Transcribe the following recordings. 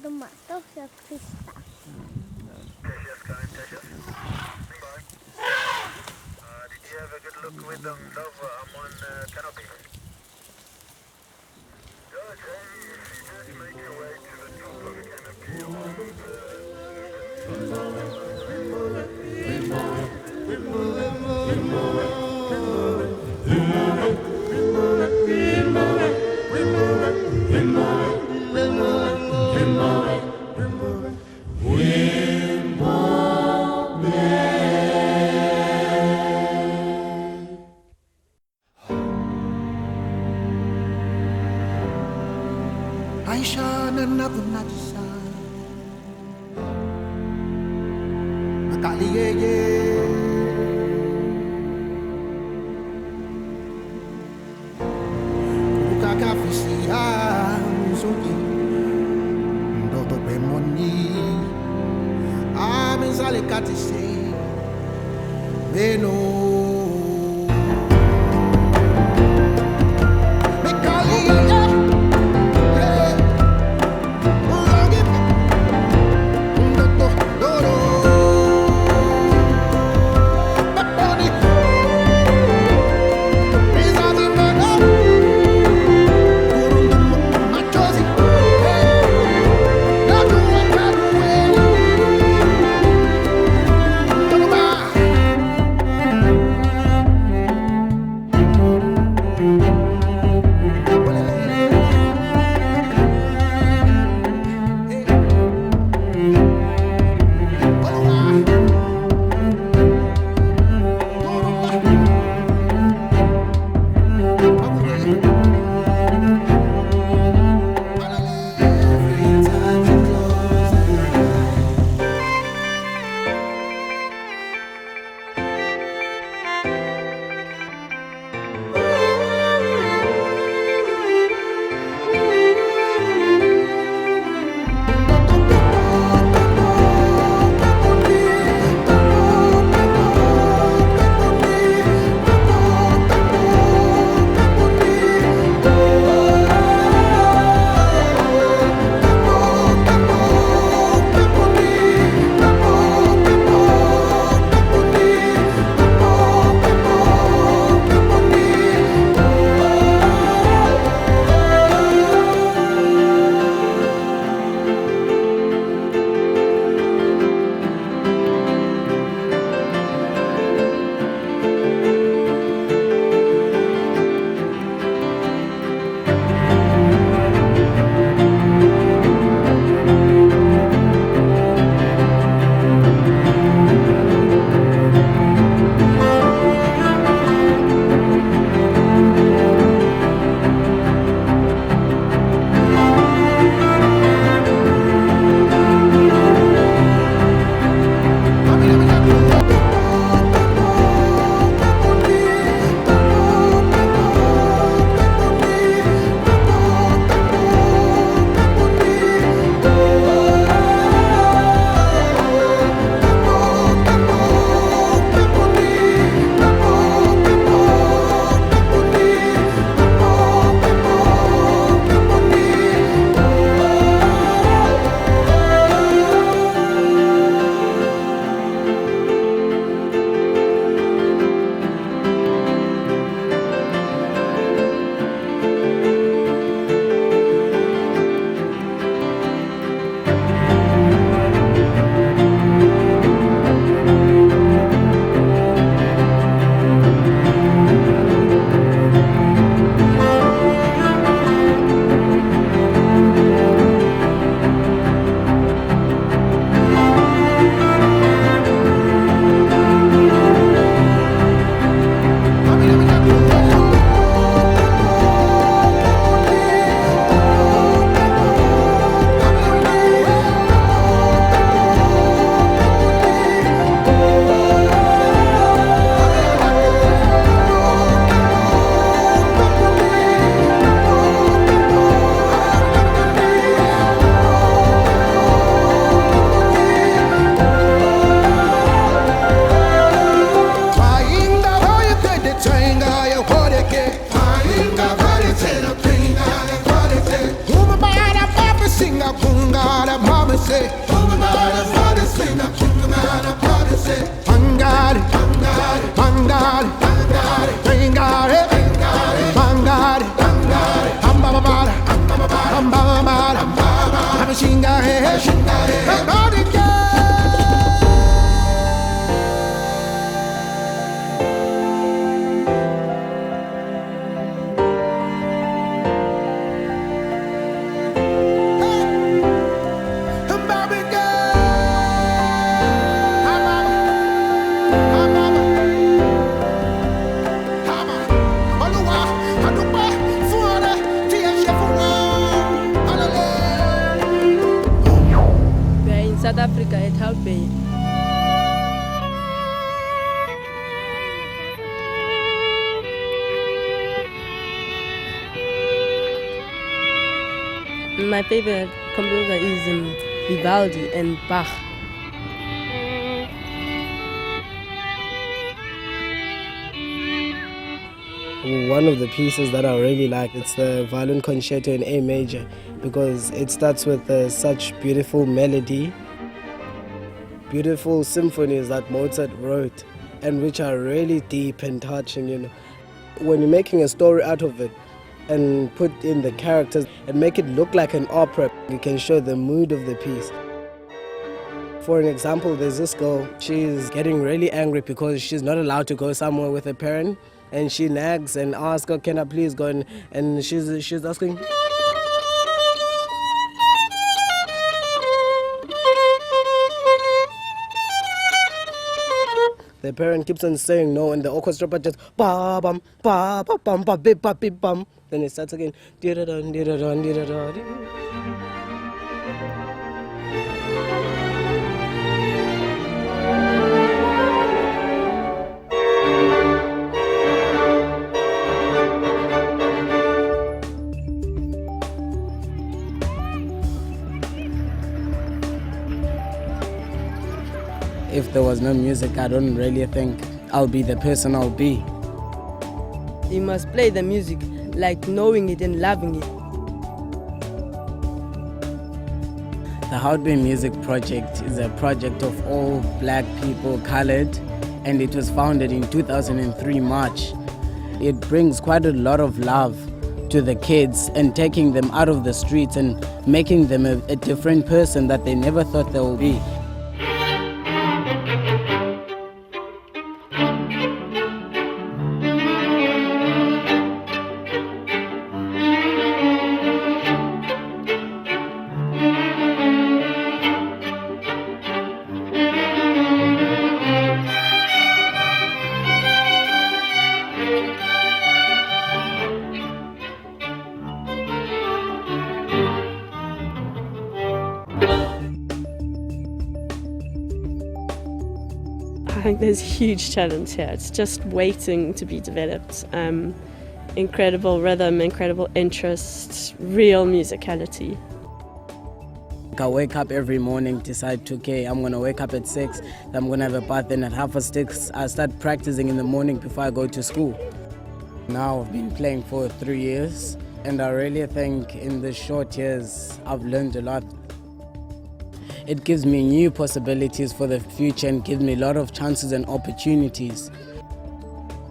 De matte också att fista. Did you have a good look with them, love? I'm on canopy. Good, hey, if you just make your way to the top of the canopy. Ayrshire another night sun. Makali ye. Kaka fisi anzuki. Ndoto pe moni. Amenzale katise. Beno. My favorite composer is Vivaldi and Bach. One of the pieces that I really like, it's the violin concerto in A major, because it starts with such beautiful melody, beautiful symphonies that Mozart wrote, and which are really deep and touching, you know. When you're making a story out of it and put in the characters and make it look like an opera, you can show the mood of the piece. For an example, there's this girl, she's getting really angry because she's not allowed to go somewhere with a parent, and she nags and asks, "Oh, can I please go?" And she's asking. The parent keeps on saying no, and the orchestra part just ba bum ba ba bum ba bip ba bip bum. Then it starts again. Di-da-dun, di-da-dun, di-da-dun, di-da-dun. If there was no music, I don't really think I'll be the person I'll be. You must play the music like knowing it and loving it. The Houtbay Music Project is a project of all black people, colored, and it was founded in 2003 March. It brings quite a lot of love to the kids and taking them out of the streets and making them a different person that they never thought they would be. I think there's a huge challenge here. It's just waiting to be developed. Incredible rhythm, incredible interest, real musicality. I wake up every morning, decide, okay, I'm going to wake up at 6, I'm going to have a bath, then at 6:30 I start practicing in the morning before I go to school. Now I've been playing for 3 years, and I really think in the short years I've learned a lot. It gives me new possibilities for the future and gives me a lot of chances and opportunities.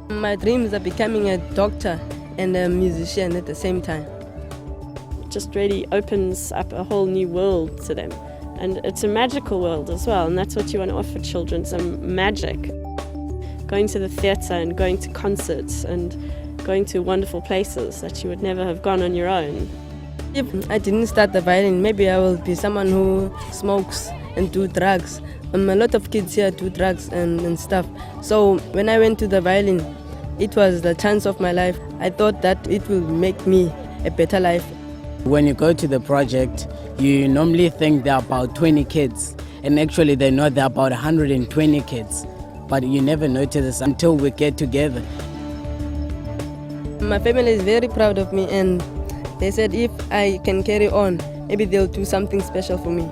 My dreams are becoming a doctor and a musician at the same time. It just really opens up a whole new world to them. And it's a magical world as well, and that's what you want to offer children, some magic. Going to the theatre and going to concerts and going to wonderful places that you would never have gone on your own. If I didn't start the violin, maybe I will be someone who smokes and do drugs. A lot of kids here do drugs and stuff. So when I went to the violin, it was the chance of my life. I thought that it will make me a better life. When you go to the project, you normally think there are about 20 kids, and actually they're not, there are about 120 kids. But you never notice this until we get together. My family is very proud of me, and they said if I can carry on, maybe they'll do something special for me.